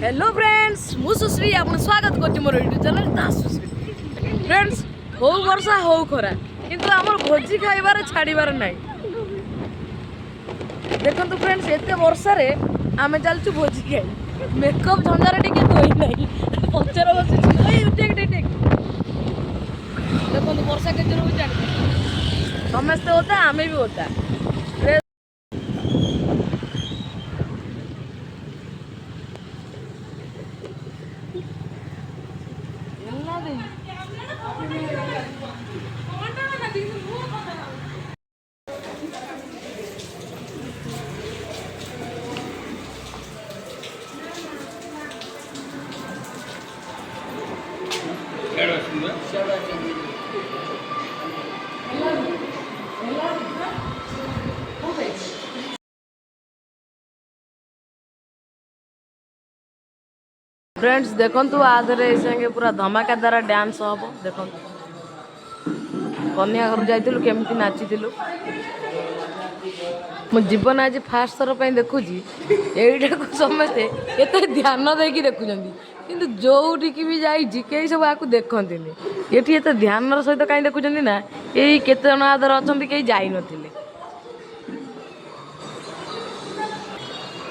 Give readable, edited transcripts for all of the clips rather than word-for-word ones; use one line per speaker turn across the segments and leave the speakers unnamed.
Hello friends मु सुश्री आप स्वागत कर मोर यूट्यूब चैनल सुश्री फ्रेंड्स हो वर्षा हो खरा किंतु आम भोजी खाइबार छाड़बार ना देखो फ्रेंड्स एत वर्षा आम चलचु भोजी खाई मेकअप झंझार टे कोई ना पचर बस देखो वर्षा के समस्ते होता आम भी होता फ्रेंड्स देखु आधे संगे पूरा धमाकेदार डांस हम देखु कन्या घर जाइलु केमती नाचिलु मो जीवन आज फास्ट थर पर देखुची यहीटा को समस्ते एत ध्यान देकी देखुं किंतु जोटिकी भी जाइए कई सब आपको देखते ये एत ध्यान सहित कहीं देखुं ना यही केते जन आधर अच्छा कहीं जाई नथिले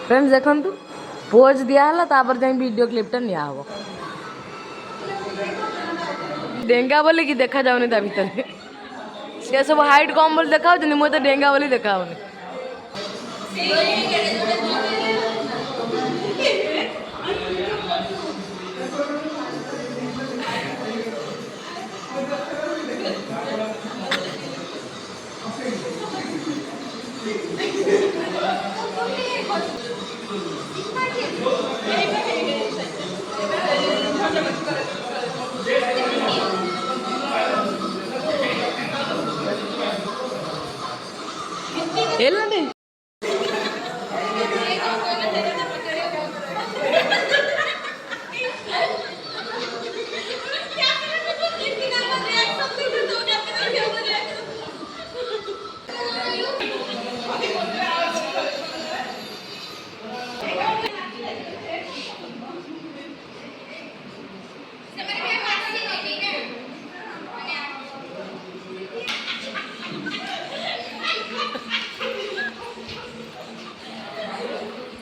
फ्रेंड्स देखु पोज दिहला तापर जाई वीडियो क्लिपटा निया हबो डेंगा बोले कि देखा जाउनी ता भीतर से सब हाइट कम बोली देखा मु तो डेंगा बोली देखा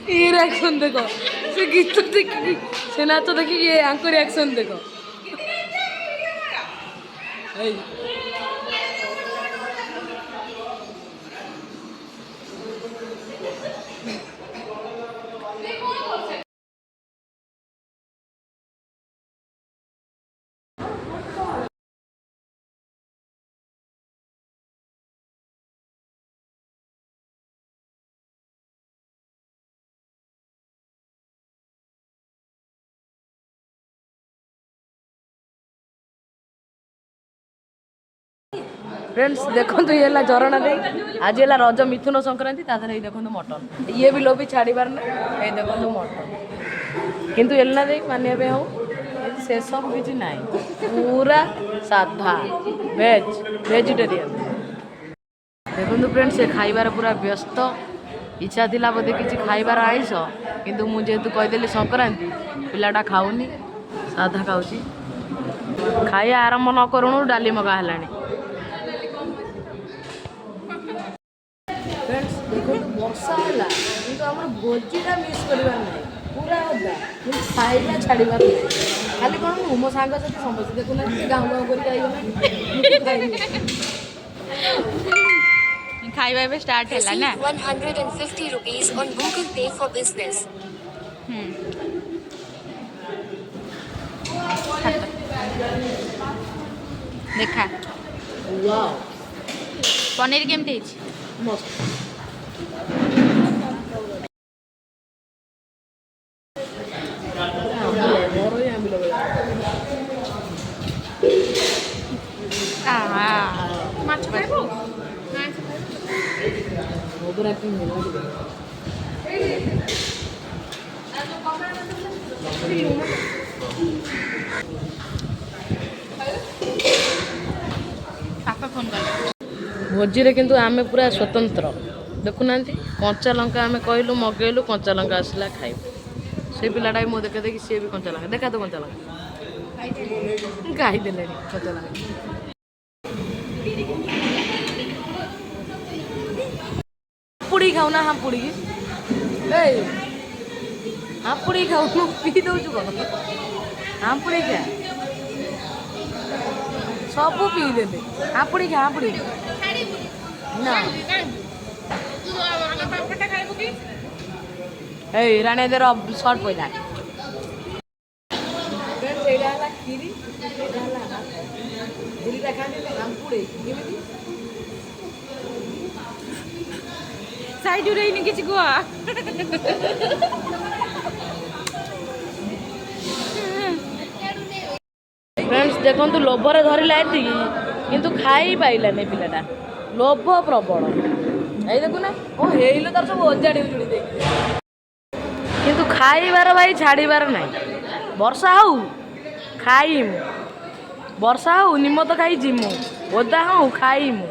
ये रिएक्शन देखो से गीत देखी से नाच देखी ये आंको रिएक्शन देखो फ्रेंड्स देखो ये झरणा दे आज है रज मिथुन संक्रांति तादर देखो मटन ये भी लोभी छाड़बार ना ये देखो मटन किंतु एलना दे मानिया हो से सब किसी ना पूरा साधा वेज वेजिटेरियन देखो फ्रेंड्स से खाइबार पूरा व्यस्त इच्छा थिला बोधे किसी खाइबार आइस किंतु मु जेहेतु कहीदेली संक्रांति पिलाटा खाऊनी साधा खाऊची खाइया आरंभ न करूँ डाली मगा है फ्रेंड्स देखो वर्षा है कि आम भोजीटा मिस करार ना पूरा अदा खाइला छाड़बार ना खाली कौन मो सांग साथी समस्त देखुना गाँव गाँव कर
खाइबा स्टार्ट है ना
150 rupees on Google Pay for business.
देखा
वाओ
पनीर केमती
मस्त भोजी रे किंतु आमे पूरा स्वतंत्र देखुना कंचा लंका आमे कहलु मगेलु कंचा लंका आसला खाइबु से पिलाटा भी मो देखे देखी सी भी कंचा लगा देखा तो कंचा लगा खाईदे कंचा लगा हापुड़ी खाऊ ना हापुड़ी हापुड़ी खाऊ पी दौचु कौन हापुड़ी खा सब पीदेले हापुड़ी खा हापुड़ी ना ए राणे देर शर्ट पड़ा खीरी
साइड रही किसी कुआ
फ्रेंड्स देखो लोभरे धरला किंतु खाई पाइलानी पिलाटा लोभ प्रबल ये देखुना ओ हेलो तार सब ओजाड़ी उजुड़ी दे किंतु खाइबार भाई छाड़बार नहीं वर्षा हूँ खाइमु वर्षा हूँ निम तो खाई जिमु ओदा हूँ खाइमु